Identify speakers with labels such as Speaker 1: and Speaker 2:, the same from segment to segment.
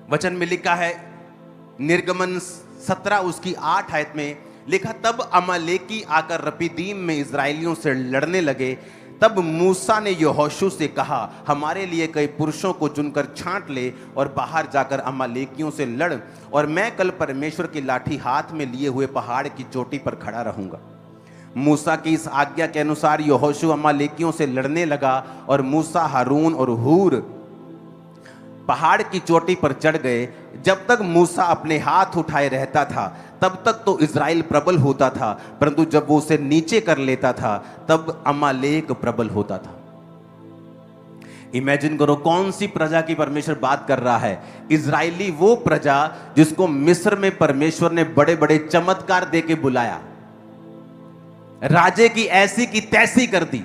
Speaker 1: वचन में लिखा है, निर्गमन 17 उसकी 8 आयत में लिखा, तब अमालेकी आकर रपीदीम में इजराइलियों से लड़ने लगे। तब मूसा ने यहोशू से कहा, हमारे लिए कई पुरुषों को चुनकर छांट ले और बाहर जाकर अमालेकियों से लड़, और मैं कल परमेश्वर की लाठी हाथ में लिए हुए पहाड़ की चोटी पर खड़ा रहूंगा। मूसा की इस आज्ञा के अनुसार यहोशू अमालेकियों से लड़ने लगा, और मूसा, हारून और हूर पहाड़ की चोटी पर चढ़ गए। जब तक मूसा अपने हाथ उठाए रहता था तब तक तो इज़राइल प्रबल होता था, परंतु जब वो उसे नीचे कर लेता था तब अमालेक प्रबल होता था। इमेजिन करो कौन सी प्रजा की परमेश्वर बात कर रहा है। इज़राइली वो प्रजा जिसको मिस्र में परमेश्वर ने बड़े बड़े चमत्कार दे के बुलाया, राजे की ऐसी की तैसी कर दी,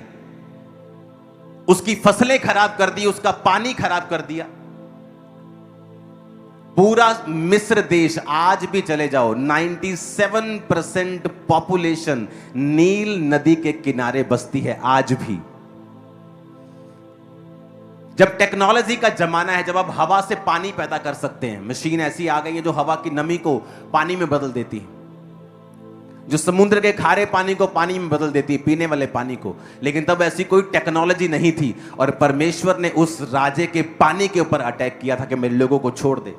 Speaker 1: उसकी फसलें खराब कर दी, उसका पानी खराब कर दिया। पूरा मिस्र देश, आज भी चले जाओ, 97% पॉपुलेशन नील नदी के किनारे बसती है आज भी। जब टेक्नोलॉजी का जमाना है, जब आप हवा से पानी पैदा कर सकते हैं, मशीन ऐसी आ गई है जो हवा की नमी को पानी में बदल देती है, जो समुद्र के खारे पानी को पानी में बदल देती है, पीने वाले पानी को। लेकिन तब ऐसी कोई टेक्नोलॉजी नहीं थी, और परमेश्वर ने उस राजे के पानी के ऊपर अटैक किया था कि मेरे लोगों को छोड़ दे।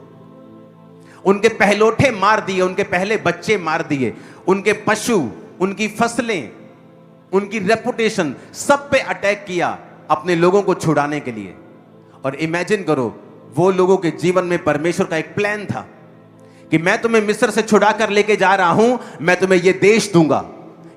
Speaker 1: उनके पहलोठे मार दिए, उनके पहले बच्चे मार दिए, उनके पशु, उनकी फसलें, उनकी रेपुटेशन, सब पे अटैक किया अपने लोगों को छुड़ाने के लिए। और इमेजिन करो, वो लोगों के जीवन में परमेश्वर का एक प्लान था कि मैं तुम्हें मिस्र से छुड़ा कर लेके जा रहा हूं, मैं तुम्हें ये देश दूंगा,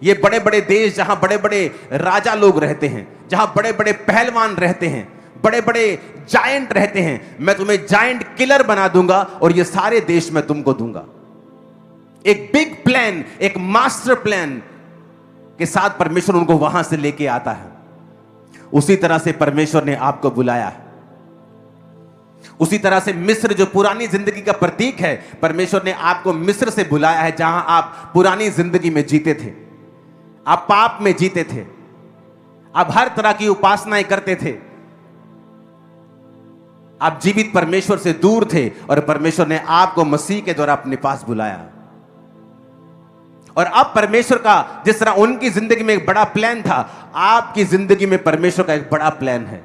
Speaker 1: ये बड़े बड़े देश जहां बड़े बड़े राजा लोग रहते हैं, जहां बड़े बड़े पहलवान रहते हैं, बड़े बड़े जायंट रहते हैं, मैं तुम्हें जायंट किलर बना दूंगा और ये सारे देश मैं तुमको दूंगा। एक बिग प्लान, एक मास्टर प्लान के साथ परमेश्वर उनको वहां से लेके आता है। उसी तरह से परमेश्वर ने आपको बुलाया है। उसी तरह से मिस्र जो पुरानी जिंदगी का प्रतीक है, परमेश्वर ने आपको मिस्र से बुलाया है, जहां आप पुरानी जिंदगी में जीते थे, आप पाप में जीते थे, आप हर तरह की उपासनाएं करते थे, आप जीवित परमेश्वर से दूर थे, और परमेश्वर ने आपको मसीह के द्वारा अपने पास बुलाया। और अब परमेश्वर का जिस तरह उनकी जिंदगी में एक बड़ा प्लान था, आपकी जिंदगी में परमेश्वर का एक बड़ा प्लान है।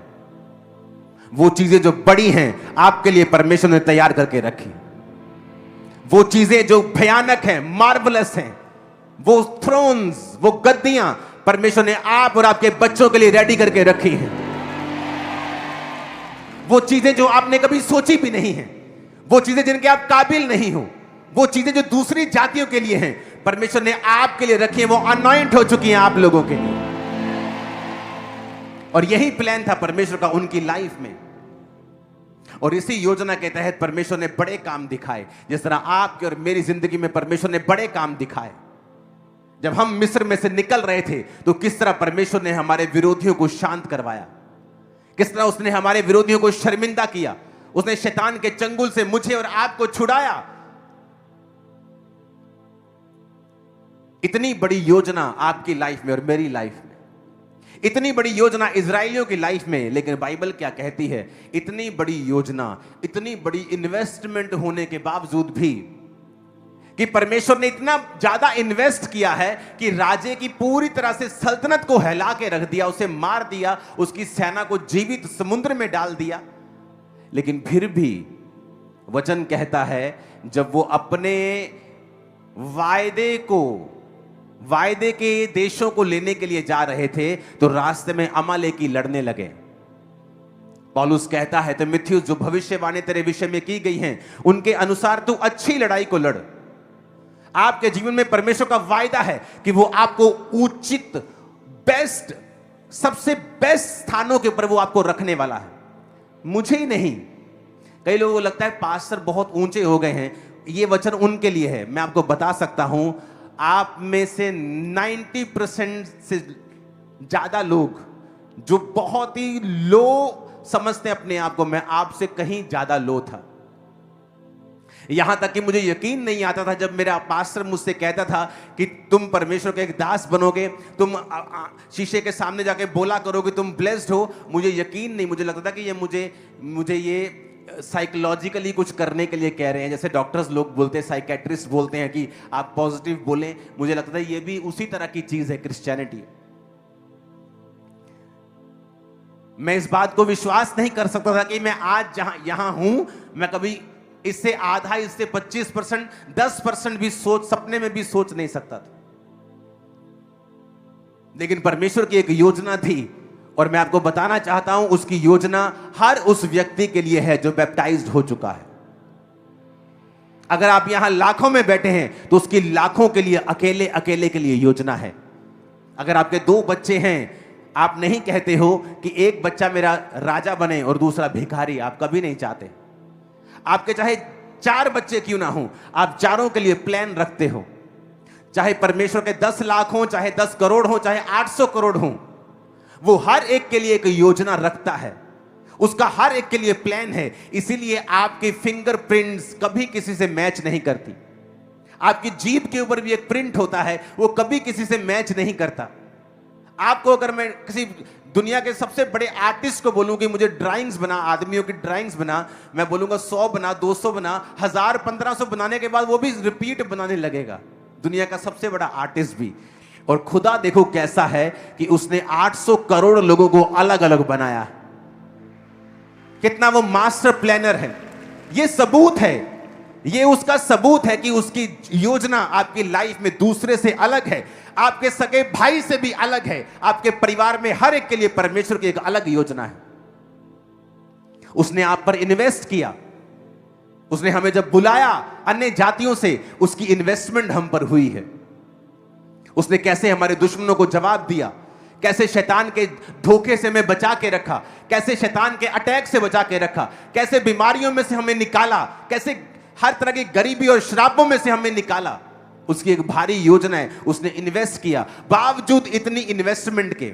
Speaker 1: वो चीजें जो बड़ी हैं आपके लिए परमेश्वर ने तैयार करके रखी। वो चीजें जो भयानक हैं, मार्वलस हैं, वो थ्रोन्स, वो गद्दियां परमेश्वर ने आप और आपके बच्चों के लिए रेडी करके रखी हैं। वो चीजें जो आपने कभी सोची भी नहीं है, वो चीजें जिनके आप काबिल नहीं हो, वो चीजें जो दूसरी जातियों के लिए हैं, परमेश्वर ने आपके लिए रखी है। वो अनॉइंट हो चुकी हैं आप लोगों के लिए। और यही प्लान था परमेश्वर का उनकी लाइफ में। और इसी योजना के तहत परमेश्वर ने बड़े काम दिखाए, जिस तरह आपकी और मेरी जिंदगी में परमेश्वर ने बड़े काम दिखाए। जब हम मिस्र में से निकल रहे थे तो किस तरह परमेश्वर ने हमारे विरोधियों को शांत करवाया, किस तरह उसने हमारे विरोधियों को शर्मिंदा किया, उसने शैतान के चंगुल से मुझे और आपको छुड़ाया। इतनी बड़ी योजना आपकी लाइफ में और मेरी लाइफ में, इतनी बड़ी योजना इजराइलियों की लाइफ में। लेकिन बाइबल क्या कहती है, इतनी बड़ी योजना, इतनी बड़ी इन्वेस्टमेंट होने के बावजूद भी, कि परमेश्वर ने इतना ज्यादा इन्वेस्ट किया है कि राजे की पूरी तरह से सल्तनत को हिला के रख दिया, उसे मार दिया, उसकी सेना को जीवित समुद्र में डाल दिया। लेकिन फिर भी वचन कहता है, जब वो अपने वायदे के देशों को लेने के लिए जा रहे थे तो रास्ते में अमालेकी लड़ने लगे। पौलुस कहता है, तीमुथियुस, जो भविष्यवाणी तेरे विषय में की गई हैं उनके अनुसार तू अच्छी लड़ाई को लड़। आपके जीवन में परमेश्वर का वायदा है कि वो आपको उचित, बेस्ट, सबसे बेस्ट स्थानों के ऊपर वो आपको रखने वाला है। मुझे ही नहीं, कई लोगों को लगता है पास्टर बहुत ऊंचे हो गए हैं। ये वचन उनके लिए है। मैं आपको बता सकता हूं, आप में से 90% से ज्यादा लोग जो बहुत ही लो समझते हैं अपने आप को, मैं आपसे कहीं ज्यादा लो था। यहां तक कि मुझे यकीन नहीं आता था जब मेरा पास्टर मुझसे कहता था कि तुम परमेश्वर के एक दास बनोगे, तुम शीशे के सामने जाके बोला करोगे तुम ब्लेस्ड हो। मुझे यकीन नहीं, मुझे लगता था कि ये मुझे ये साइकोलॉजिकली कुछ करने के लिए कह रहे हैं, जैसे डॉक्टर्स लोग बोलते हैं, साइकेट्रिस्ट बोलते हैं कि आप पॉजिटिव बोलें। मुझे लगता है ये भी उसी तरह की चीज है क्रिश्चियनिटी। मैं इस बात को विश्वास नहीं कर सकता था कि मैं आज यहां हूं, मैं कभी इससे आधा, इससे 25%, 10% भी सपने में भी सोच नहीं सकता था। लेकिन परमेश्वर की एक योजना थी और मैं आपको बताना चाहता हूं, उसकी योजना हर उस व्यक्ति के लिए है जो बैप्टाइज्ड हो चुका है। अगर आप यहां लाखों में बैठे हैं तो उसकी लाखों के लिए, अकेले अकेले के लिए योजना है। अगर आपके 2 बच्चे हैं, आप नहीं कहते हो कि एक बच्चा मेरा राजा बने और दूसरा भिखारी, आप कभी नहीं चाहते। आपके चाहे 4 बच्चे क्यों ना हो, आप चारों के लिए प्लान रखते हो। चाहे परमेश्वर के 10 लाख हो, चाहे 10 करोड़ हो, चाहे 800 करोड़ हो, वो हर एक के लिए एक योजना रखता है। उसका हर एक के लिए प्लान है। इसीलिए आपकी फिंगरप्रिंट्स कभी किसी से मैच नहीं करती। आपकी जीभ के ऊपर भी एक प्रिंट होता है, वो कभी किसी से मैच नहीं करता। आपको अगर मैं किसी दुनिया के सबसे बड़े आर्टिस्ट को बोलूं कि मुझे ड्राइंग्स बना, आदमियों की ड्राइंग्स बना, मैं बोलूंगा 100 बना, 200 बना, 1000, 1500 बनाने के बाद वो भी रिपीट बनाने लगेगा, दुनिया का सबसे बड़ा आर्टिस्ट भी। और खुदा देखो कैसा है कि उसने 800 करोड़ लोगों को अलग अलग बनाया। कितना वो मास्टर प्लानर है। ये सबूत है, ये उसका सबूत है कि उसकी योजना आपकी लाइफ में दूसरे से अलग है, आपके सगे भाई से भी अलग है, आपके परिवार में हर एक के लिए परमेश्वर की एक अलग योजना है। उसने आप पर इन्वेस्ट किया। उसने हमें जब बुलाया अन्य जातियों से, उसकी इन्वेस्टमेंट हम पर हुई है। उसने कैसे हमारे दुश्मनों को जवाब दिया, कैसे शैतान के धोखे से हमें बचा के रखा, कैसे शैतान के अटैक से बचा के रखा, कैसे बीमारियों में से हमें निकाला, कैसे हर तरह की गरीबी और श्रापों में से हमें निकाला। उसकी एक भारी योजना है। उसने इन्वेस्ट किया। बावजूद इतनी इन्वेस्टमेंट के,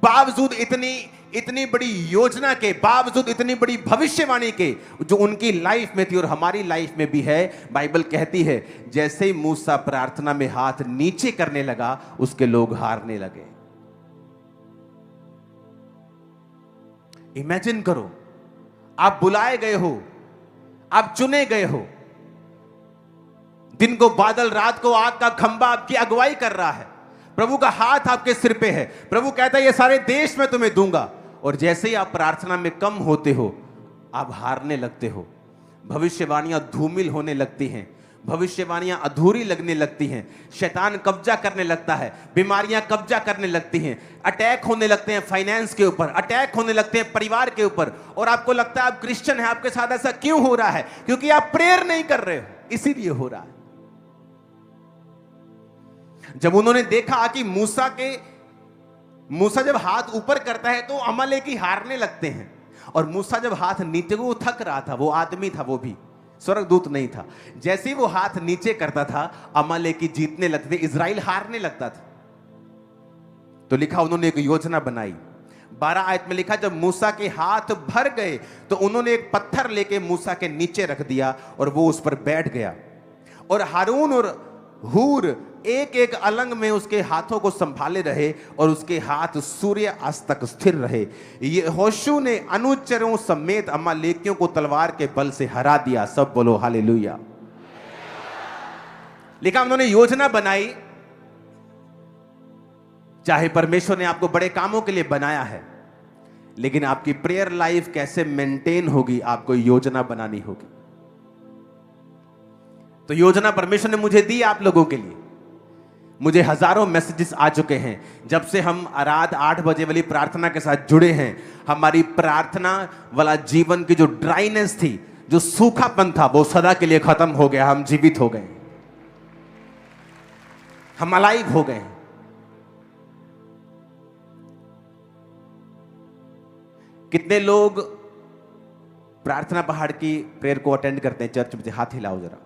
Speaker 1: बावजूद इतनी बड़ी योजना के, बावजूद इतनी बड़ी भविष्यवाणी के जो उनकी लाइफ में थी और हमारी लाइफ में भी है, बाइबल कहती है जैसे ही मूसा प्रार्थना में हाथ नीचे करने लगा, उसके लोग हारने लगे। इमेजिन करो, आप बुलाए गए हो, आप चुने गए हो। दिन को बादल, रात को आग का खंबा आपकी अगुवाई कर रहा है। प्रभु का हाथ आपके सिर पे है। प्रभु कहता है ये सारे देश में तुम्हें दूंगा। और जैसे ही आप प्रार्थना में कम होते हो, आप हारने लगते हो। भविष्यवाणियां धूमिल होने लगती हैं, भविष्यवाणियां अधूरी लगने लगती हैं, शैतान कब्जा करने लगता है, बीमारियां कब्जा करने लगती हैं, अटैक होने लगते हैं फाइनेंस के ऊपर, अटैक होने लगते हैं परिवार के ऊपर। और आपको लगता है आप क्रिश्चियन हैं, आपके साथ ऐसा क्यों हो रहा है? क्योंकि आप प्रेयर नहीं कर रहे हो, इसीलिए हो रहा है। जब उन्होंने देखा कि मूसा जब हाथ ऊपर करता है तो अमालेकी हारने लगते हैं, और मूसा जब हाथ नीचे, वो थक रहा था, वो आदमी था, वो भी स्वर्गदूत नहीं था। जैसे ही वो हाथ नीचे करता था, अमालेकी जीतने लगते थे, इजराइल हारने लगता था। तो लिखा उन्होंने एक योजना बनाई। 12 आयत में लिखा जब मूसा के हाथ भर गए तो उन्होंने एक पत्थर लेके मूसा के नीचे रख दिया और वो उस पर बैठ गया। और हारून और हूर एक एक अलंग में उसके हाथों को संभाले रहे और उसके हाथ सूर्य अस्त तक स्थिर रहे। यहोशू ने अनुचरों समेत अमालेकियों को तलवार के बल से हरा दिया। सब बोलो हालेलुया। लिखा उन्होंने योजना बनाई। चाहे परमेश्वर ने आपको बड़े कामों के लिए बनाया है, लेकिन आपकी प्रेयर लाइफ कैसे मेंटेन होगी, आपको योजना बनानी होगी। तो योजना परमेश्वर ने मुझे दी आप लोगों के लिए। मुझे हजारों मैसेजेस आ चुके हैं जब से हम रात 8 बजे वाली प्रार्थना के साथ जुड़े हैं। हमारी प्रार्थना वाला जीवन की जो ड्राइनेस थी, जो सूखापन था, वो सदा के लिए खत्म हो गया। हम जीवित हो गए, हम अलाइव हो गए। कितने लोग प्रार्थना पहाड़ की प्रेयर को अटेंड करते हैं चर्च में? हाथ हिलाओ जरा,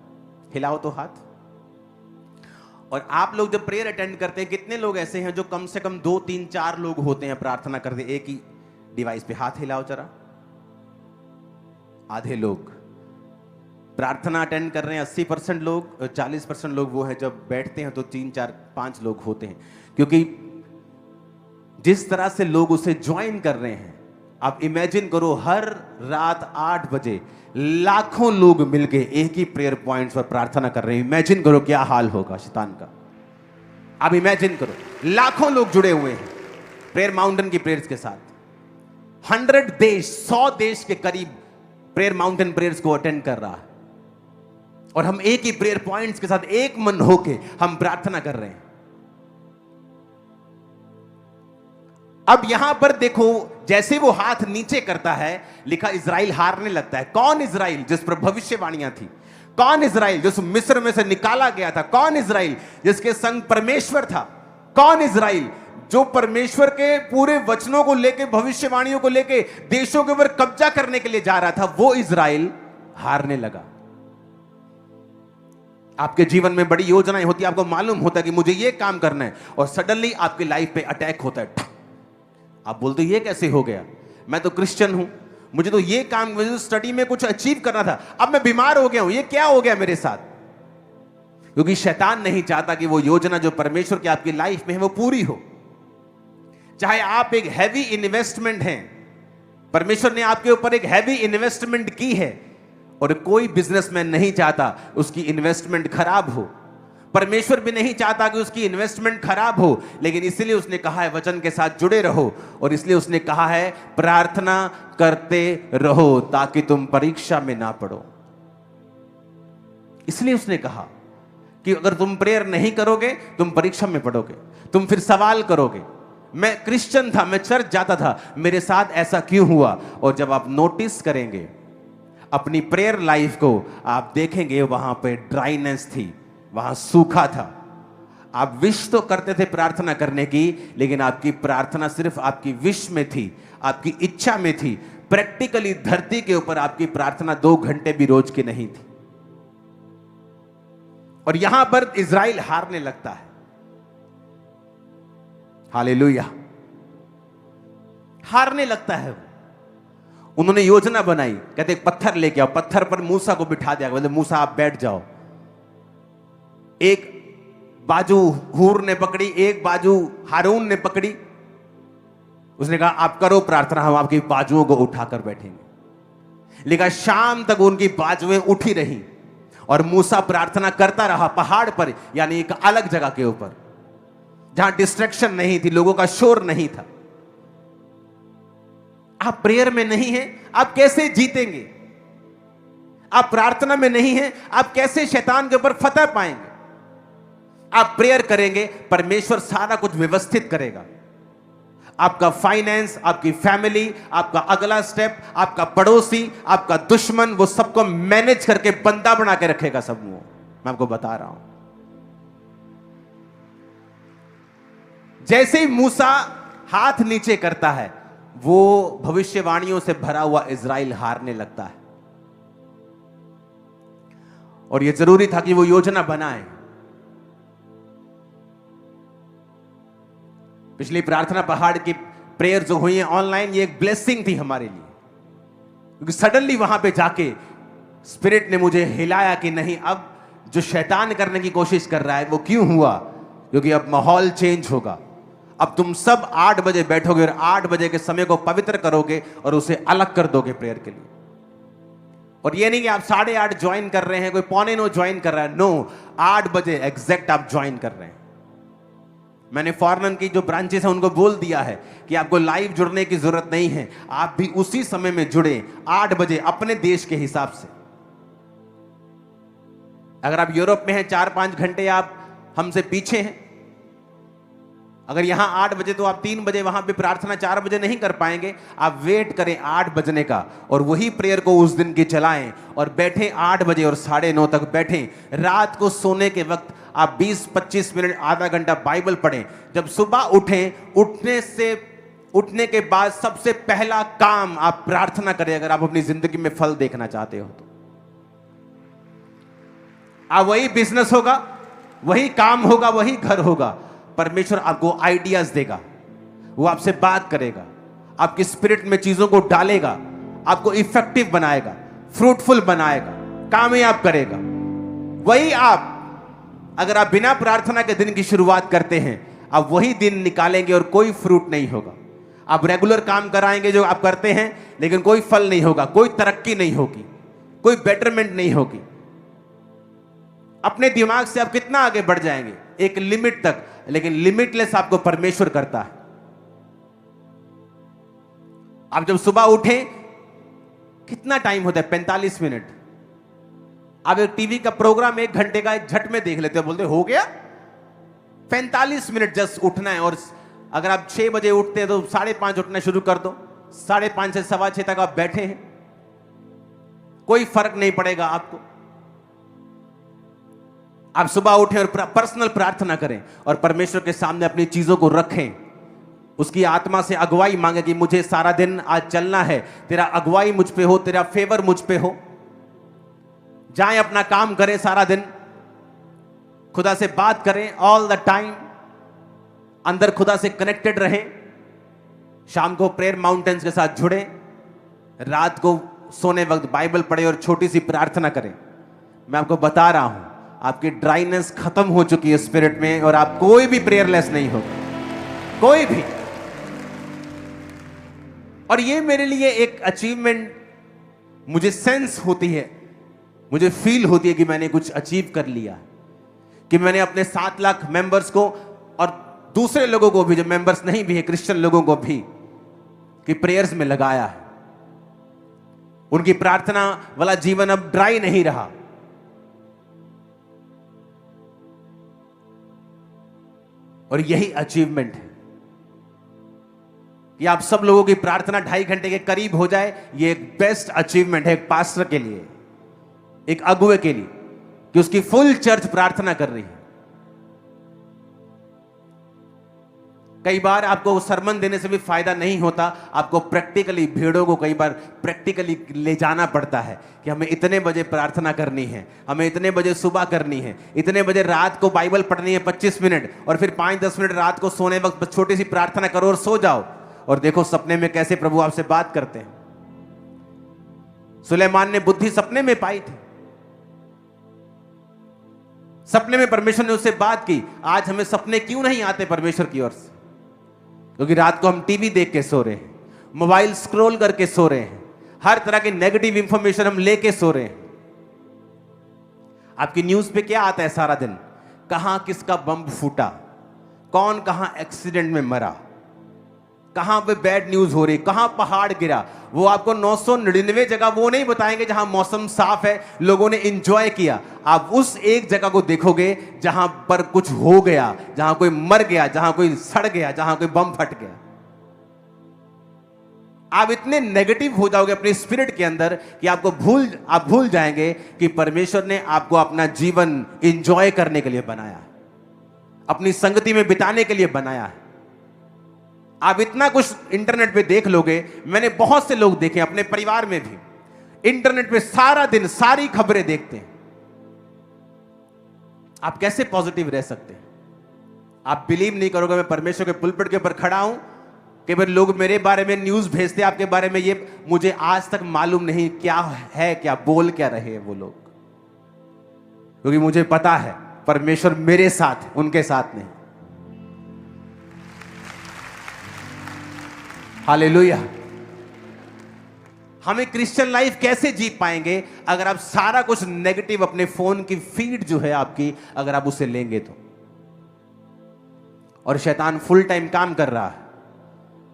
Speaker 1: हिलाओ तो हाथ। और आप लोग जब प्रेयर अटेंड करते हैं, कितने लोग ऐसे हैं जो कम से कम 2, 3, 4 लोग होते हैं प्रार्थना करते एक ही डिवाइस पे? हाथ हिलाओ जरा। आधे लोग प्रार्थना अटेंड कर रहे हैं, 80% लोग, 40% लोग वो है जब बैठते हैं तो 3, 4, 5 लोग होते हैं। क्योंकि जिस तरह से लोग उसे ज्वाइन कर रहे हैं, आप इमेजिन करो, हर रात 8 बजे लाखों लोग मिलके एक ही प्रेयर पॉइंट्स पर प्रार्थना कर रहे हैं। इमेजिन करो क्या हाल होगा शैतान का। आप इमेजिन करो, लाखों लोग जुड़े हुए हैं प्रेयर माउंटेन की प्रेयर्स के साथ। 100 देश, 100 देश के करीब प्रेयर माउंटेन प्रेयर्स को अटेंड कर रहा है, और हम एक ही प्रेयर पॉइंट्स के साथ एक मन होके हम प्रार्थना कर रहे हैं। अब यहां पर देखो, जैसे वो हाथ नीचे करता है, लिखा इजराइल हारने लगता है। कौन इजराइल? जिस पर भविष्यवाणियां थी। कौन इजराइल? जिस मिस्र में से निकाला गया था। कौन इजराइल? जिसके संग परमेश्वर था। कौन इजराइल? जो परमेश्वर के पूरे वचनों को लेके, भविष्यवाणियों को लेके देशों के ऊपर कब्जा करने के लिए जा रहा था। वो इजराइल हारने लगा। आपके जीवन में बड़ी योजनाएं होती है, आपको मालूम होता है कि मुझे ये काम करना है, और सडनली आपकी लाइफ पे अटैक होता है। आप बोलते ये कैसे हो गया? मैं तो क्रिश्चियन हूं, मुझे तो ये काम, मुझे तो स्टडी में कुछ अचीव करना था, अब मैं बीमार हो गया हूं, ये क्या हो गया मेरे साथ? क्योंकि शैतान नहीं चाहता कि वो योजना जो परमेश्वर की आपकी लाइफ में है वो पूरी हो। चाहे आप एक हैवी इन्वेस्टमेंट हैं, परमेश्वर ने आपके ऊपर एक हैवी इन्वेस्टमेंट की है, और कोई बिजनेसमैन नहीं चाहता उसकी इन्वेस्टमेंट खराब हो। परमेश्वर भी नहीं चाहता कि उसकी इन्वेस्टमेंट खराब हो, लेकिन इसलिए उसने कहा है वचन के साथ जुड़े रहो, और इसलिए उसने कहा है प्रार्थना करते रहो ताकि तुम परीक्षा में ना पड़ो। इसलिए उसने कहा कि अगर तुम प्रेयर नहीं करोगे तुम परीक्षा में पड़ोगे, तुम फिर सवाल करोगे, मैं क्रिश्चियन था, मैं चर्च जाता था, मेरे साथ ऐसा क्यों हुआ? और जब आप नोटिस करेंगे अपनी प्रेयर लाइफ को, आप देखेंगे वहां पे ड्राइनेस थी, वहां सूखा था। आप विश तो करते थे प्रार्थना करने की, लेकिन आपकी प्रार्थना सिर्फ आपकी विश में थी, आपकी इच्छा में थी। प्रैक्टिकली धरती के ऊपर आपकी प्रार्थना 2 घंटे भी रोज की नहीं थी। और यहां पर इजराइल हारने लगता है। हालेलुया, हारने लगता है। उन्होंने योजना बनाई, कहते पत्थर लेके आओ, पत्थर पर मूसा को बिठा दिया, बोले मूसा आप बैठ जाओ। एक बाजू हूर ने पकड़ी, एक बाजू हारून ने पकड़ी। उसने कहा आप करो प्रार्थना, हम आपकी बाजुओं को उठाकर बैठेंगे। लेकिन शाम तक उनकी बाजुएं उठी रही, और मूसा प्रार्थना करता रहा पहाड़ पर, यानी एक अलग जगह के ऊपर जहां डिस्ट्रैक्शन नहीं थी, लोगों का शोर नहीं था। आप प्रेयर में नहीं हैं, आप कैसे जीतेंगे? आप प्रार्थना में नहीं हैं, आप कैसे शैतान के ऊपर फतह पाएंगे? आप प्रेयर करेंगे, परमेश्वर सारा कुछ व्यवस्थित करेगा। आपका फाइनेंस, आपकी फैमिली, आपका अगला स्टेप, आपका पड़ोसी, आपका दुश्मन, वो सबको मैनेज करके बंदा बना के रखेगा सब। वो मैं आपको बता रहा हूं। जैसे ही मूसा हाथ नीचे करता है, वो भविष्यवाणियों से भरा हुआ इजराइल हारने लगता है। और यह जरूरी था कि वो योजना बनाए। पिछली प्रार्थना पहाड़ की प्रेयर जो हुई है ऑनलाइन, ये एक ब्लेसिंग थी हमारे लिए, क्योंकि सडनली वहां पे जाके स्पिरिट ने मुझे हिलाया कि नहीं, अब जो शैतान करने की कोशिश कर रहा है वो क्यों हुआ? क्योंकि अब माहौल चेंज होगा। अब तुम सब 8 बजे बैठोगे और 8 बजे के समय को पवित्र करोगे और उसे अलग कर दोगे प्रेयर के लिए। और ये नहीं कि आप 8:30 ज्वाइन कर रहे हैं, कोई 8:45 ज्वाइन कर रहा है। नो, 8 बजे एग्जैक्ट आप ज्वाइन कर रहे हैं। मैंने फॉरेन की जो ब्रांचेस हैं उनको बोल दिया है कि आपको लाइव जुड़ने की जरूरत नहीं है, आप भी उसी समय में जुड़े 8 बजे अपने देश के हिसाब से। अगर आप यूरोप में हैं, 4-5 घंटे आप हमसे पीछे हैं। अगर यहां 8 बजे, तो आप 3 बजे वहां पे प्रार्थना 4 बजे नहीं कर पाएंगे। आप वेट करें 8 बजने का, और वही प्रेयर को उस दिन की चलाएं, और बैठे 8 बजे और 9:30 तक बैठें। रात को सोने के वक्त आप 20-25 मिनट, आधा घंटा बाइबल पढ़ें। जब सुबह उठें, उठने के बाद सबसे पहला काम आप प्रार्थना करें, अगर आप अपनी जिंदगी में फल देखना चाहते हो तो। आप वही बिजनेस होगा, वही काम होगा, वही घर होगा। परमेश्वर आपको आइडियाज देगा, वो आपसे बात करेगा, आपकी स्पिरिट में चीजों को डालेगा, आपको इफेक्टिव बनाएगा, फ्रूटफुल बनाएगा, कामयाब करेगा। वही आप, अगर आप बिना प्रार्थना के दिन की शुरुआत करते हैं, आप वही दिन निकालेंगे और कोई फ्रूट नहीं होगा। आप रेगुलर काम कराएंगे जो आप करते हैं, लेकिन कोई फल नहीं होगा, कोई तरक्की नहीं होगी, कोई बेटरमेंट नहीं होगी। अपने दिमाग से आप कितना आगे बढ़ जाएंगे एक लिमिट तक, लेकिन लिमिटलेस आपको परमेश्वर करता है। आप जब सुबह उठें, कितना टाइम होता है? 45 मिनट। आप एक टीवी का प्रोग्राम 1 घंटे का एक झट में देख लेते हो, बोलते हो गया। 45 मिनट जस्ट उठना है। और अगर आप 6 बजे उठते हैं तो 5:30 उठना शुरू कर दो। 5:30 से 6:15 तक आप बैठे हैं, कोई फर्क नहीं पड़ेगा आपको। आप सुबह उठें और पर्सनल प्रार्थना करें और परमेश्वर के सामने अपनी चीजों को रखें, उसकी आत्मा से अगुवाई मांगे कि मुझे सारा दिन आज चलना है, तेरा अगुवाई मुझ पे हो, तेरा फेवर मुझ पे हो। जाएं अपना काम करें, सारा दिन खुदा से बात करें ऑल द टाइम, अंदर खुदा से कनेक्टेड रहें। शाम को प्रेयर माउंटेन्स के साथ जुड़ें, रात को सोने वक्त बाइबल पढ़ें और छोटी सी प्रार्थना करें। मैं आपको बता रहा हूं, आपकी ड्राइनेस खत्म हो चुकी है स्पिरिट में, और आप कोई भी प्रेयरलेस नहीं होगा, कोई भी। और ये मेरे लिए एक अचीवमेंट, मुझे सेंस होती है, मुझे फील होती है कि मैंने कुछ अचीव कर लिया, कि मैंने अपने 7 लाख मेंबर्स को और दूसरे लोगों को भी, जो मेंबर्स नहीं भी है, क्रिश्चियन लोगों को भी, कि प्रेयर्स में लगाया है। उनकी प्रार्थना वाला जीवन अब ड्राई नहीं रहा। और यही अचीवमेंट है कि आप सब लोगों की प्रार्थना 2.5 घंटे के करीब हो जाए। ये एक बेस्ट अचीवमेंट है एक पास्टर के लिए, एक अगुवे के लिए, कि उसकी फुल चर्च प्रार्थना कर रही है। कई बार आपको सरमन देने से भी फायदा नहीं होता, आपको प्रैक्टिकली भीड़ों को कई बार प्रैक्टिकली ले जाना पड़ता है कि हमें इतने बजे प्रार्थना करनी है, हमें इतने बजे सुबह करनी है, इतने बजे रात को बाइबल पढ़नी है 25 मिनट, और फिर 5-10 मिनट रात को सोने वक्त छोटी सी प्रार्थना करो और सो जाओ। और देखो सपने में कैसे प्रभु आपसे बात करते हैं। सुलेमान ने बुद्धि सपने में पाई थी, सपने में परमेश्वर ने उससे बात की। आज हमें सपने क्यों नहीं आते परमेश्वर की ओर से? क्योंकि रात को हम टीवी देख के सो रहे हैं, मोबाइल स्क्रॉल करके सो रहे हैं, हर तरह की नेगेटिव इंफॉर्मेशन हम लेके सो रहे हैं। आपकी न्यूज पे क्या आता है सारा दिन? कहां किसका बम फूटा, कौन कहां एक्सीडेंट में मरा, कहां पे बैड न्यूज हो रही, कहां पहाड़ गिरा। वो आपको 999 जगह वो नहीं बताएंगे जहां मौसम साफ है, लोगों ने एंजॉय किया। आप उस एक जगह को देखोगे जहां पर कुछ हो गया, जहां कोई मर गया, जहां कोई सड़ गया, जहां कोई बम फट गया। आप इतने नेगेटिव हो जाओगे अपने स्पिरिट के अंदर कि आप भूल जाएंगे कि परमेश्वर ने आपको अपना जीवन एंजॉय करने के लिए बनाया, अपनी संगति में बिताने के लिए बनाया है। आप इतना कुछ इंटरनेट पे देख लोगे, मैंने बहुत से लोग देखे अपने परिवार में भी, इंटरनेट पे सारा दिन सारी खबरें देखते हैं। आप कैसे पॉजिटिव रह सकते हैं? आप बिलीव नहीं करोगे, मैं परमेश्वर के पुलपिट के ऊपर खड़ा हूं, कि भाई लोग मेरे बारे में न्यूज भेजते आपके बारे में, ये मुझे आज तक मालूम नहीं क्या है, क्या बोल क्या रहे वो लोग, क्योंकि मुझे पता है परमेश्वर मेरे साथ, उनके साथ नहीं। हालेलुया। हमें क्रिश्चियन लाइफ कैसे जी पाएंगे अगर आप सारा कुछ नेगेटिव अपने फोन की फीड जो है आपकी, अगर आप उसे लेंगे तो। और शैतान फुल टाइम काम कर रहा है,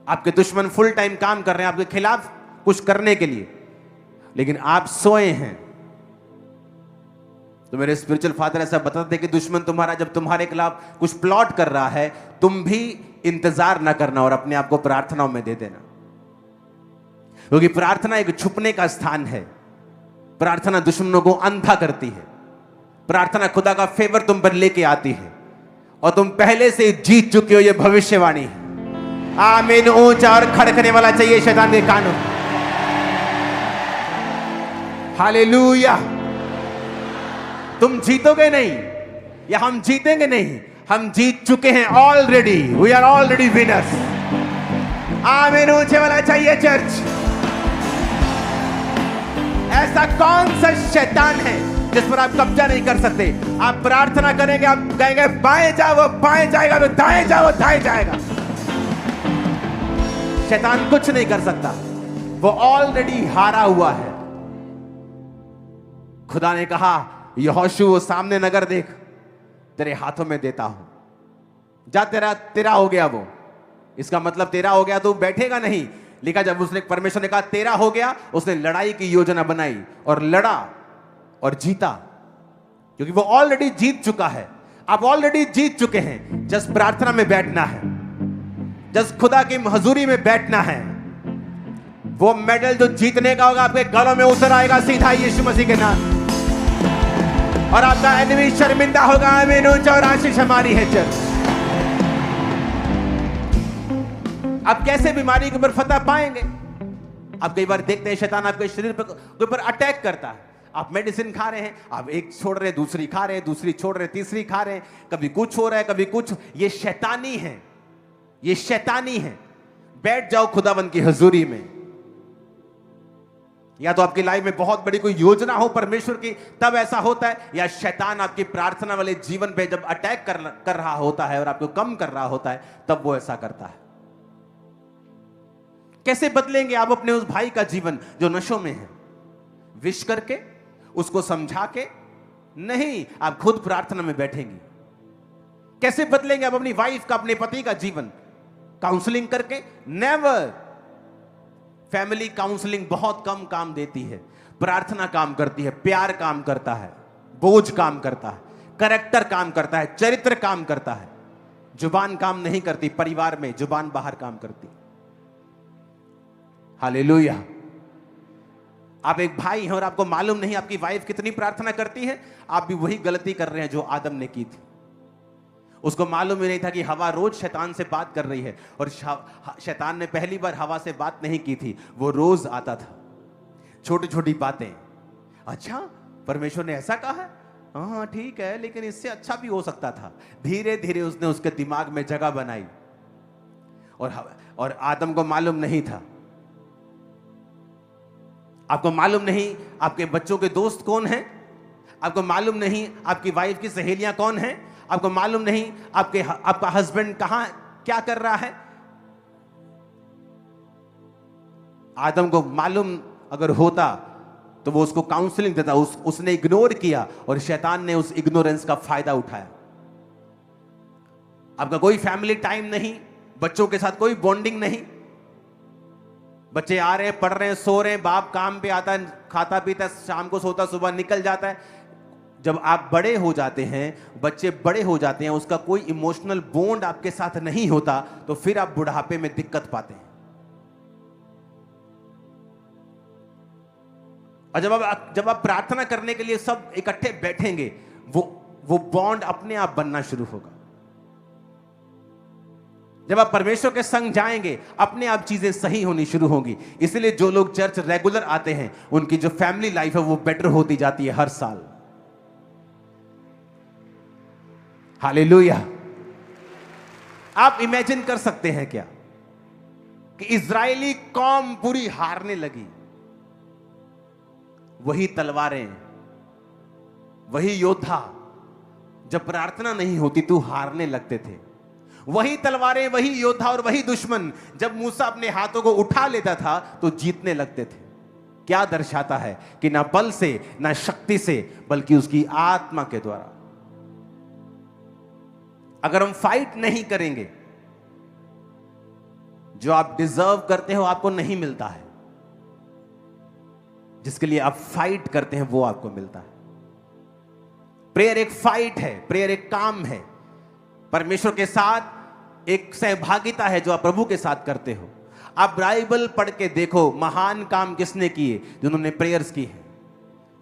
Speaker 1: आपके दुश्मन फुल टाइम काम कर रहे हैं आपके खिलाफ कुछ करने के लिए, लेकिन आप सोए हैं। तो मेरे स्पिरिचुअल फादर ऐसा बताते कि दुश्मन तुम्हारा जब तुम्हारे खिलाफ कुछ प्लॉट कर रहा है, तुम भी इंतजार ना करना और अपने आप को प्रार्थनाओं में दे देना, क्योंकि प्रार्थना एक छुपने का स्थान है। प्रार्थना दुश्मनों को अंधा करती है, प्रार्थना खुदा का फेवर तुम पर लेके आती है, और तुम पहले से जीत चुके हो, ये भविष्यवाणी है। आमीन। ऊंचा और खड़कने वाला चाहिए शैतान के कानों। हालेलुया। तुम जीतोगे नहीं, या हम जीतेंगे नहीं, हम जीत चुके हैं already. We are already winners. आमीन। ऊंचे वाला चाहिए चर्च। ऐसा कौन सा शैतान है जिस पर आप कब्जा नहीं कर सकते? आप प्रार्थना करेंगे, आप कहेंगे बाएं जाओ वो बाएं जाएगा, तो दाएं जाओ वो दाएं जाएगा। शैतान कुछ नहीं कर सकता, वो ऑलरेडी हारा हुआ है। खुदा ने कहा यहोशू वो सामने नगर देख, तेरे हाथों में देता हूं, जा तेरा हो गया वो। इसका मतलब तेरा हो गया तो बैठेगा नहीं। लिखा जब उसने परमेश्वर ने कहा तेरा हो गया, उसने लड़ाई की योजना बनाई और लड़ा और जीता, क्योंकि वो ऑलरेडी जीत चुका है। आप ऑलरेडी जीत चुके हैं। जस्ट प्रार्थना में बैठना है, जस्ट खुदा की हजूरी में बैठना है। वो मेडल जो जीतने का होगा आपके गलों में उतर आएगा सीधा यीशु मसीह के नाम, और आपका एनिमी शर्मिंदा होगा। आमीन। ऊंचा और आशीष हमारी है। चल आप कैसे बीमारी के ऊपर फतह पाएंगे? आप कई बार देखते हैं शैतान आपके शरीर के ऊपर अटैक करता है। आप मेडिसिन खा रहे हैं, आप एक छोड़ रहे हैं, दूसरी खा रहे हैं, दूसरी छोड़ रहे हैं, तीसरी खा रहे हैं, कभी कुछ हो रहा है, कभी कुछ। ये शैतानी है, ये शैतानी है। बैठ जाओ खुदावंद की हजूरी में। या तो आपकी लाइफ में बहुत बड़ी कोई योजना हो परमेश्वर की, तब ऐसा होता है, या शैतान आपकी प्रार्थना वाले जीवन पे जब अटैक कर रहा होता है और आपको कम कर रहा होता है, तब वो ऐसा करता है। कैसे बदलेंगे आप अपने उस भाई का जीवन जो नशों में है? विश करके, उसको समझा के नहीं, आप खुद प्रार्थना में बैठेंगे। कैसे बदलेंगे आप अपनी वाइफ का, अपने पति का जीवन? काउंसलिंग करके? नेवर। फैमिली काउंसलिंग बहुत कम काम देती है, प्रार्थना काम करती है, प्यार काम करता है, बोझ काम करता है, कैरेक्टर काम करता है, चरित्र काम करता है। जुबान काम नहीं करती परिवार में, जुबान बाहर काम करती। हालेलुया। आप एक भाई हैं और आपको मालूम नहीं आपकी वाइफ कितनी प्रार्थना करती है, आप भी वही गलती कर रहे हैं जो आदम ने की थी। उसको मालूम ही नहीं था कि हवा रोज शैतान से बात कर रही है, और शैतान ने पहली बार हवा से बात नहीं की थी, वो रोज आता था, छोटी छोटी बातें। अच्छा, परमेश्वर ने ऐसा कहा है, हाँ ठीक है, लेकिन इससे अच्छा भी हो सकता था। धीरे धीरे उसने उसके दिमाग में जगह बनाई, और आदम को मालूम नहीं था। आपको मालूम नहीं आपके बच्चों के दोस्त कौन हैं, आपको मालूम नहीं आपकी वाइफ की सहेलियां कौन हैं, आपको मालूम नहीं आपका हस्बैंड कहां क्या कर रहा है। आदम को मालूम अगर होता तो वो उसको काउंसलिंग देता, उसने इग्नोर किया और शैतान ने उस इग्नोरेंस का फायदा उठाया। आपका कोई फैमिली टाइम नहीं, बच्चों के साथ कोई बॉन्डिंग नहीं। बच्चे आ रहे हैं, पढ़ रहे हैं, सो रहे हैं, बाप काम पे आता है, खाता पीता, शाम को सोता, सुबह निकल जाता है। जब आप बड़े हो जाते हैं, बच्चे बड़े हो जाते हैं, उसका कोई इमोशनल बॉन्ड आपके साथ नहीं होता, तो फिर आप बुढ़ापे में दिक्कत पाते हैं। और जब आप प्रार्थना करने के लिए सब इकट्ठे बैठेंगे, वो बॉन्ड अपने आप बनना शुरू होगा। जब आप परमेश्वर के संग जाएंगे, अपने आप चीजें सही होनी शुरू होंगी। इसलिए जो लोग चर्च रेगुलर आते हैं, उनकी जो फैमिली लाइफ है वो बेटर होती जाती है हर साल। हालेलुया। आप इमेजिन कर सकते हैं क्या कि इजरायली कौम पूरी हारने लगी, वही तलवारें, वही योद्धा, जब प्रार्थना नहीं होती तो हारने लगते थे। वही तलवारें, वही योद्धा और वही दुश्मन, जब मूसा अपने हाथों को उठा लेता था तो जीतने लगते थे। क्या दर्शाता है कि ना बल से, ना शक्ति से, बल्कि उसकी आत्मा के द्वारा। अगर हम फाइट नहीं करेंगे, जो आप डिजर्व करते हो आपको नहीं मिलता है, जिसके लिए आप फाइट करते हैं वो आपको मिलता है। प्रेयर एक फाइट है, प्रेयर एक काम है, परमेश्वर के साथ एक सहभागिता है जो आप प्रभु के साथ करते हो। आप बाइबल पढ़ के देखो, महान काम किसने किए? जिन्होंने प्रेयर्स की है।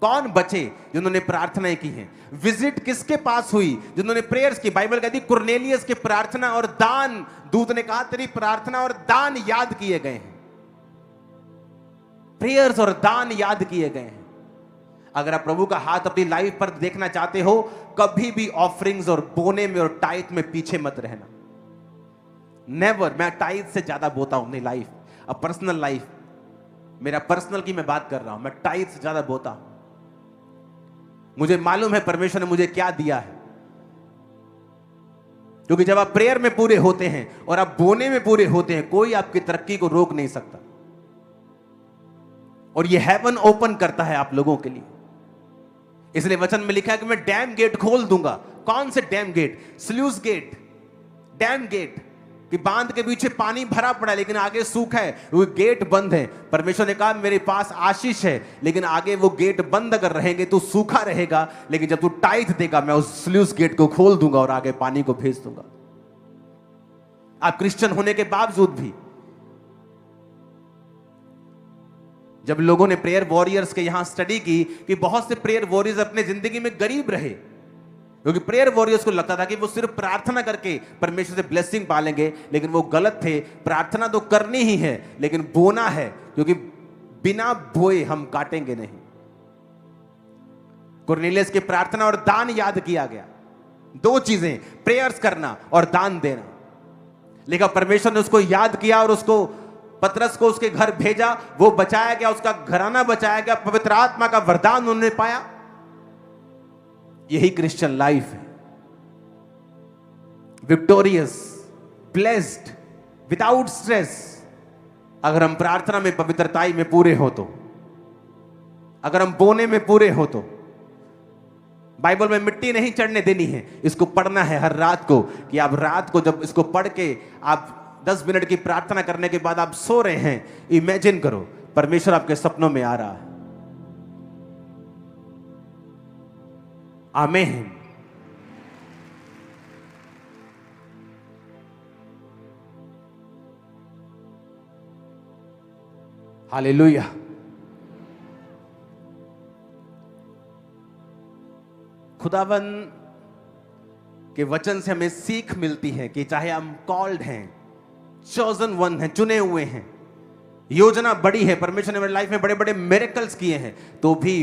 Speaker 1: कौन बचे? जिन्होंने प्रार्थनाएं की हैं। विजिट किसके पास हुई? जिन्होंने प्रेयर्स की। बाइबल कहती है कुरनेलियस की प्रार्थना और दान, दूत ने कहा तेरी प्रार्थना और दान याद किए गए हैं। प्रेयर्स और दान याद किए गए हैं। अगर आप प्रभु का हाथ अपनी लाइफ पर देखना चाहते हो, कभी भी ऑफरिंग्स और बोने में और टाइथ में पीछे मत रहना। नेवर। मैं टाइथ से ज्यादा बोता हूं अपनी लाइफ, अब पर्सनल लाइफ, मेरा पर्सनल की मैं बात कर रहा हूं, मैं टाइथ से ज्यादा बोता हूं। मुझे मालूम है परमेश्वर ने मुझे क्या दिया है। क्योंकि जब आप प्रेयर में पूरे होते हैं और आप बोने में पूरे होते हैं, कोई आपकी तरक्की को रोक नहीं सकता। और ये हेवन ओपन करता है आप लोगों के लिए। इसलिए वचन में लिखा है कि मैं डैम गेट खोल दूंगा। कौन से dam gate? Sluice gate, dam gate, कि बांध के पीछे पानी भरा पड़ा है लेकिन आगे सूखा है, वो गेट बंद है। परमेश्वर ने कहा मेरे पास आशीष है, लेकिन आगे वो गेट बंद अगर रहेंगे तो सूखा रहेगा, लेकिन जब तू टाइट देगा मैं उस स्लूज गेट को खोल दूंगा और आगे पानी को भेज दूंगा। आप क्रिश्चियन होने के बावजूद भी, जब लोगों ने प्रेयर वॉरियर्स के यहां स्टडी की कि बहुत से प्रेयर वॉरियर्स अपने जिंदगी में गरीब रहे, क्योंकि प्रेयर वॉरियर्स को लगता था कि वो सिर्फ प्रार्थना करके परमेश्वर से ब्लेसिंग पालेंगे, लेकिन वो गलत थे। प्रार्थना तो करनी ही है, लेकिन बोना है, क्योंकि बिना बोए हम काटेंगे नहीं। कुरनेलियस की प्रार्थना और दान याद किया गया, दो चीजें, प्रेयर्स करना और दान देना। लेकिन परमेश्वर ने उसको याद किया और उसको, पतरस को उसके घर भेजा, वो बचाया गया, उसका घराना बचाया गया, पवित्र आत्मा का वरदान उन्होंने पाया। यही क्रिश्चियन लाइफ है, विक्टोरियस, ब्लेस्ड, विदाउट स्ट्रेस। अगर हम प्रार्थना में, पवित्रताई में पूरे हो तो, अगर हम बोने में पूरे हो तो। बाइबल में मिट्टी नहीं चढ़ने देनी है, इसको पढ़ना है हर रात को, कि आप रात को जब इसको पढ़ के आप 10 मिनट की प्रार्थना करने के बाद आप सो रहे हैं, इमेजिन करो परमेश्वर आपके सपनों में आ रहा है। आमीन। हालेलुया। खुदावन के वचन से हमें सीख मिलती है कि चाहे हम कॉल्ड हैं, चोजन वन हैं, चुने हुए हैं, योजना बड़ी है, परमेश्वर ने मेरी लाइफ में बड़े बड़े मिरेकल्स किए हैं, तो भी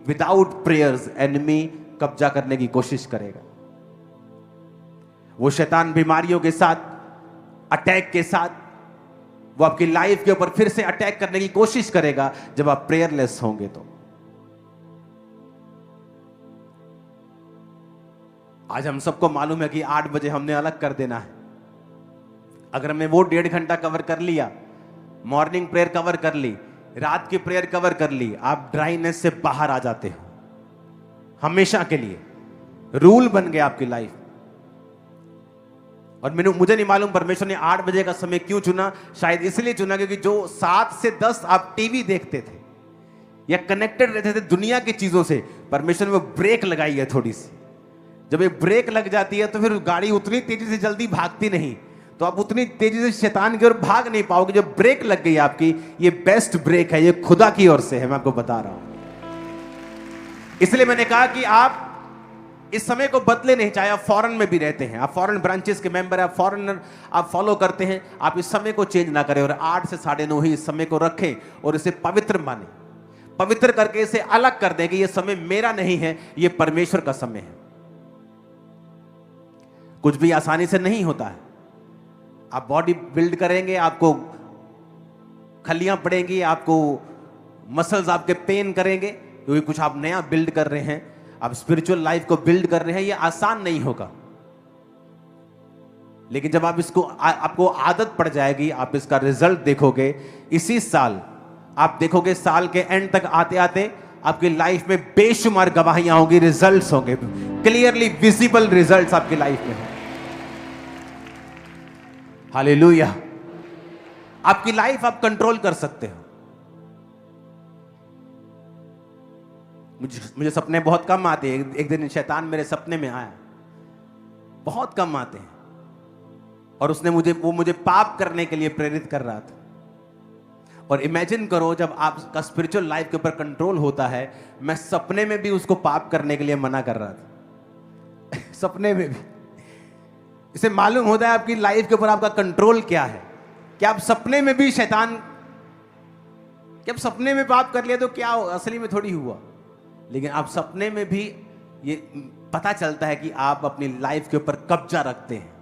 Speaker 1: विदाउट प्रेयर्स एनिमी कब्जा करने की कोशिश करेगा। वो शैतान बीमारियों के साथ, अटैक के साथ, वो आपकी लाइफ के ऊपर फिर से अटैक करने की कोशिश करेगा जब आप प्रेयरलेस होंगे। तो आज हम सबको मालूम है कि 8 बजे हमने अलग कर देना है। अगर हमने वो 1.5 घंटा कवर कर लिया, मॉर्निंग प्रेयर कवर कर ली, रात की प्रेयर कवर कर ली, आप ड्राइनेस से बाहर आ जाते हो हमेशा के लिए। रूल बन गया आपकी लाइफ। और मुझे नहीं मालूम परमेश्वर ने 8 बजे का समय क्यों चुना। शायद इसलिए चुना क्योंकि जो 7 से 10 आप टीवी देखते थे या कनेक्टेड रहते थे दुनिया की चीजों से, परमेश्वर ने वो ब्रेक लगाई है थोड़ी सी। जब एक ब्रेक लग जाती है तो फिर गाड़ी उतनी तेजी से जल्दी भागती नहीं, तो आप उतनी तेजी से शैतान की ओर भाग नहीं पाओगे। जब ब्रेक लग गई आपकी, ये बेस्ट ब्रेक है, ये खुदा की ओर से है, मैं आपको बता रहा हूं। इसलिए मैंने कहा कि आप इस समय को बदले नहीं, चाहे आप फॉरेन में भी रहते हैं, आप फॉरेन ब्रांचेस के मेंबर, आप फॉरेनर, आप फॉलो करते हैं, आप इस समय को चेंज ना करें और 8 से 9:30 ही इस समय को रखें और इसे पवित्र माने, पवित्र करके इसे अलग कर दें कि यह समय मेरा नहीं है, यह परमेश्वर का समय है। कुछ भी आसानी से नहीं होता है। आप बॉडी बिल्ड करेंगे, आपको खलियां पड़ेंगी, आपको मसल्स आपके पेन करेंगे, क्योंकि कुछ आप नया बिल्ड कर रहे हैं, आप स्पिरिचुअल लाइफ को बिल्ड कर रहे हैं। ये आसान नहीं होगा, लेकिन जब आप इसको आपको आदत पड़ जाएगी, आप इसका रिजल्ट देखोगे। इसी साल आप देखोगे, साल के एंड तक आते आते आपकी लाइफ में बेशुमार गवाहियां होंगी, रिजल्ट्स होंगे, क्लियरली विजिबल रिजल्ट्स आपकी लाइफ में हैं। हालेलुया। आपकी लाइफ आप कंट्रोल कर सकते हो। मुझे सपने बहुत कम आते हैं। एक दिन शैतान मेरे सपने में आया, बहुत कम आते हैं, और उसने मुझे पाप करने के लिए प्रेरित कर रहा था। और इमेजिन करो, जब आपका स्पिरिचुअल लाइफ के ऊपर कंट्रोल होता है, मैं सपने में भी उसको पाप करने के लिए मना कर रहा था सपने में भी। इसे मालूम होता है आपकी लाइफ के ऊपर आपका कंट्रोल क्या है, कि आप सपने में भी शैतान, कि आप सपने में पाप कर लिया तो क्या हो, असली में थोड़ी हुआ, लेकिन आप सपने में भी ये पता चलता है कि आप अपनी लाइफ के ऊपर कब्जा रखते हैं।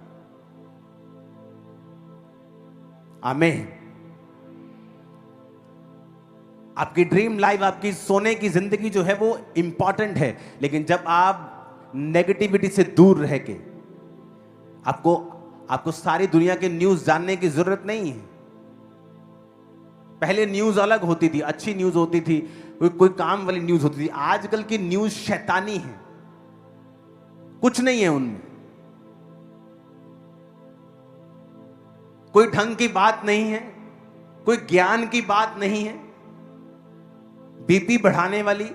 Speaker 1: आमीन। आपकी ड्रीम लाइफ, आपकी सोने की जिंदगी जो है वो इंपॉर्टेंट है, लेकिन जब आप नेगेटिविटी से दूर रह के आपको आपको सारी दुनिया के न्यूज जानने की जरूरत नहीं है। पहले न्यूज अलग होती थी, अच्छी न्यूज होती थी, कोई काम वाली न्यूज होती थी। आजकल की न्यूज शैतानी है, कुछ नहीं है उनमें, कोई ढंग की बात नहीं है, कोई ज्ञान की बात नहीं है, बीपी बढ़ाने वाली,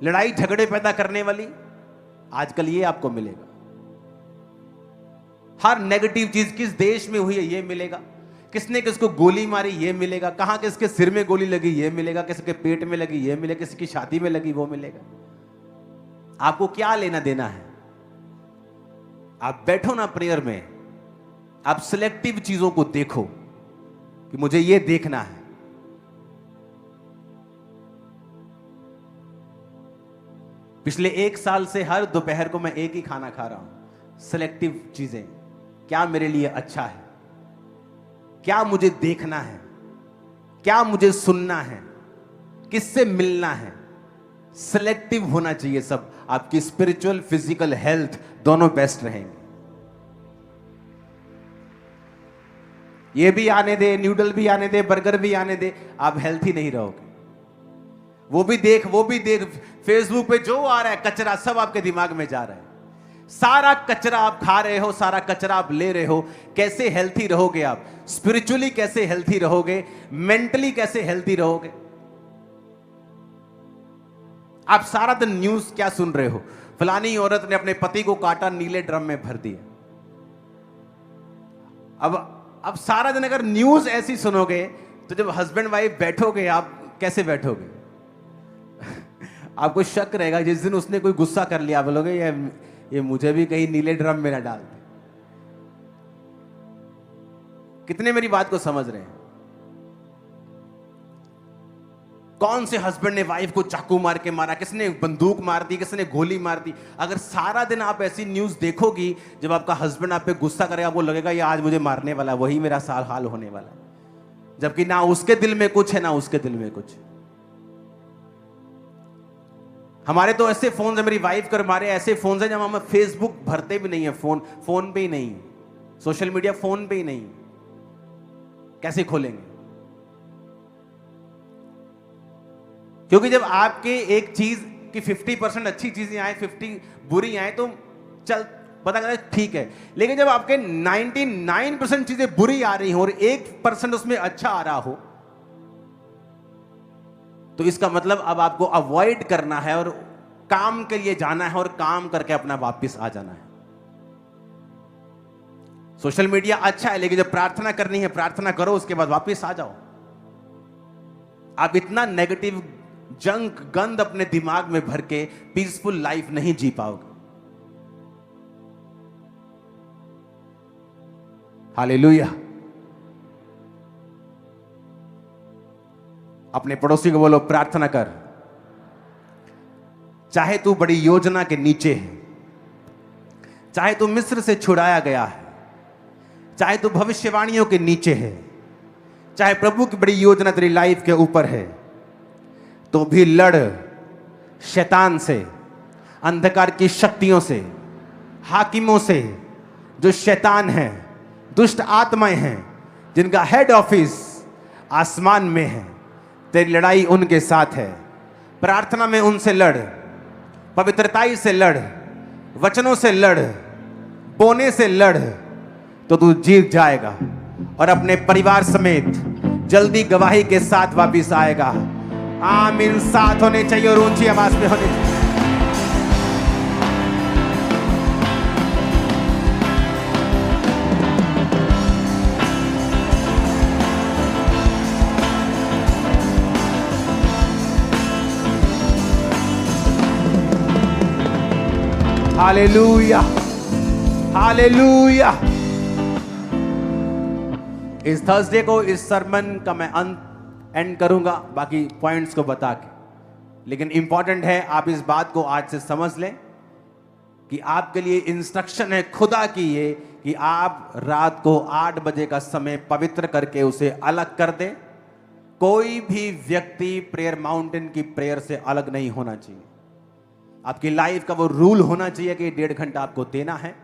Speaker 1: लड़ाई झगड़े पैदा करने वाली, आजकल ये आपको मिलेगा। हर नेगेटिव चीज किस देश में हुई है ये मिलेगा, किसने किसको गोली मारी ये मिलेगा, कहां किसके सिर में गोली लगी ये मिलेगा, किसके पेट में लगी ये मिलेगा, किसी की शादी में लगी वो मिलेगा। आपको क्या लेना देना है? आप बैठो ना प्रेयर में, आप सिलेक्टिव चीजों को देखो कि मुझे ये देखना है। पिछले 1 साल से हर दोपहर को मैं एक ही खाना खा रहा हूं, सिलेक्टिव चीजें। क्या मेरे लिए अच्छा है, क्या मुझे देखना है, क्या मुझे सुनना है, किससे मिलना है, सिलेक्टिव होना चाहिए सब। आपकी स्पिरिचुअल फिजिकल हेल्थ दोनों बेस्ट रहेंगे। ये भी आने दे, न्यूडल भी आने दे, बर्गर भी आने दे, आप हेल्थी नहीं रहोगे। वो भी देख, फेसबुक पे जो आ रहा है कचरा सब आपके दिमाग में जा रहा है। सारा कचरा आप खा रहे हो, सारा कचरा आप ले रहे हो। कैसे हेल्थी रहोगे आप? स्पिरिचुअली कैसे हेल्थी रहोगे? मेंटली कैसे हेल्थी रहोगे? आप सारा दिन न्यूज क्या सुन रहे हो? फलानी औरत ने अपने पति को काटा, नीले ड्रम में भर दिया। अब सारा दिन अगर न्यूज ऐसी सुनोगे तो जब हस्बैंड वाइफ बैठोगे आप कैसे बैठोगे? आपको शक रहेगा। जिस दिन उसने कोई गुस्सा कर लिया बोलोगे ये मुझे भी कहीं नीले ड्रम में ना डाल दे। कितने मेरी बात को समझ रहे हैं? कौन से हस्बैंड ने वाइफ को चाकू मार के मारा, किसने बंदूक मार दी, किसने गोली मार दी। अगर सारा दिन आप ऐसी न्यूज देखोगी, जब आपका हस्बैंड आप पे गुस्सा करेगा वो लगेगा ये आज मुझे मारने वाला, वही मेरा साल हाल होने वाला है। जबकि ना उसके दिल में कुछ है ना उसके दिल में कुछ। हमारे तो ऐसे फोन है, मेरी वाइफ कर मारे ऐसे फोन है जब हम फेसबुक भरते भी नहीं है, फोन पे ही नहीं, सोशल मीडिया फोन पे ही नहीं, कैसे खोलेंगे? क्योंकि जब आपके एक चीज की 50% अच्छी चीजें आए, 50 बुरी आए तो चल पता करता है ठीक है। लेकिन जब आपके 99% चीजें बुरी आ रही हो और 1% उसमें अच्छा आ रहा हो, तो इसका मतलब अब आपको अवॉइड करना है और काम के लिए जाना है और काम करके अपना वापस आ जाना है। सोशल मीडिया अच्छा है, लेकिन जब प्रार्थना करनी है प्रार्थना करो, उसके बाद वापस आ जाओ। आप इतना नेगेटिव जंक गंद अपने दिमाग में भर के पीसफुल लाइफ नहीं जी पाओगे। हालेलुया। अपने पड़ोसी को बोलो प्रार्थना कर। चाहे तू बड़ी योजना के नीचे है, चाहे तू मिस्र से छुड़ाया गया है, चाहे तू भविष्यवाणियों के नीचे है, चाहे प्रभु की बड़ी योजना तेरी लाइफ के ऊपर है, तो भी लड़ शैतान से, अंधकार की शक्तियों से, हाकिमों से, जो शैतान है, दुष्ट आत्माएं हैं, जिनका हेड ऑफिस आसमान में है। तेरी लड़ाई उनके साथ है। प्रार्थना में उनसे लड़, पवित्रताई से लड़, वचनों से लड़, बोने से लड़, तो तू जीत जाएगा और अपने परिवार समेत जल्दी गवाही के साथ वापिस आएगा। आमीन। साथ होने चाहिए और ऊंची आवाज में होने चाहिए। Hallelujah, hallelujah. इस थर्सडे को इस सरमन का मैं एंड करूंगा बाकी पॉइंट्स को बता के, लेकिन इंपॉर्टेंट है आप इस बात को आज से समझ लें कि आपके लिए इंस्ट्रक्शन है खुदा की ये कि आप रात को 8 बजे का समय पवित्र करके उसे अलग कर दें। कोई भी व्यक्ति प्रेयर माउंटेन की प्रेयर से अलग नहीं होना चाहिए। आपकी लाइफ का वो रूल होना चाहिए कि 1.5 घंटा आपको देना है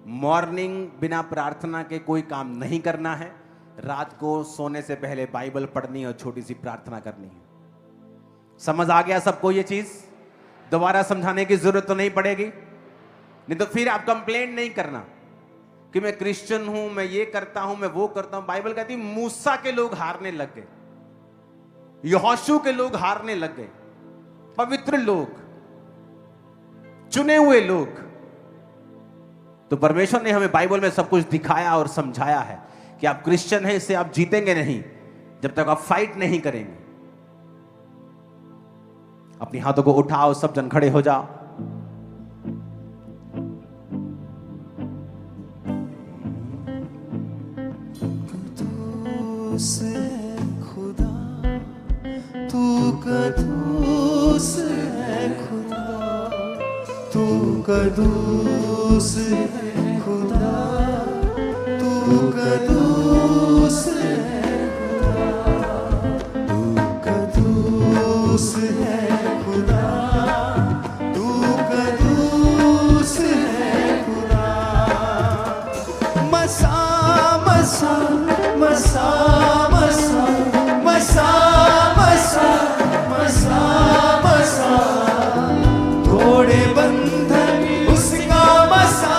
Speaker 1: मॉर्निंग बिना प्रार्थना के कोई काम नहीं करना है, रात को सोने से पहले बाइबल पढ़नी और छोटी सी प्रार्थना करनी है। समझ आ गया सबको ये चीज? दोबारा समझाने की जरूरत तो नहीं पड़ेगी, नहीं तो फिर आप कंप्लेंट नहीं करना कि मैं क्रिश्चियन हूं, मैं ये करता हूं, मैं वो करता हूं। बाइबल कहती है मूसा के लोग हारने लग गए, यहोशू के लोग हारने लग गए, पवित्र लोग, चुने हुए लोग। तो परमेश्वर ने हमें बाइबल में सब कुछ दिखाया और समझाया है कि आप क्रिश्चियन हैं, इससे आप जीतेंगे नहीं जब तक आप फाइट नहीं करेंगे। अपने हाथों को उठाओ, सब जन खड़े हो जाओ।
Speaker 2: कदूस है खुदा, तू कदूस है खुदा, तू कदूस है खुदा, तू कदूस है खुदा, तू कदूस है खुदा, तू कदूस है खुदा। मसा मसा मसा मसा मसा मसा मसा मसा, थोड़े बंधन उसका मसा।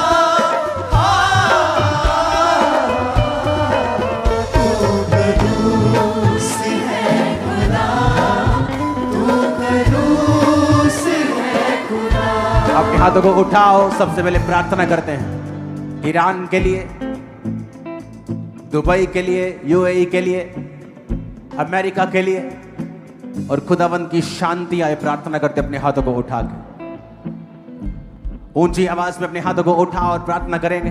Speaker 2: तू कदूस है खुदा, तू कदूस है खुदा।
Speaker 1: अपने हाथों को उठाओ, सबसे पहले प्रार्थना करते हैं ईरान के लिए, दुबई के लिए, यूएई के लिए, अमेरिका के लिए, और खुदावंद की शांति आए। प्रार्थना करते अपने हाथों को उठा के ऊंची आवाज में अपने हाथों को उठा और प्रार्थना करेंगे।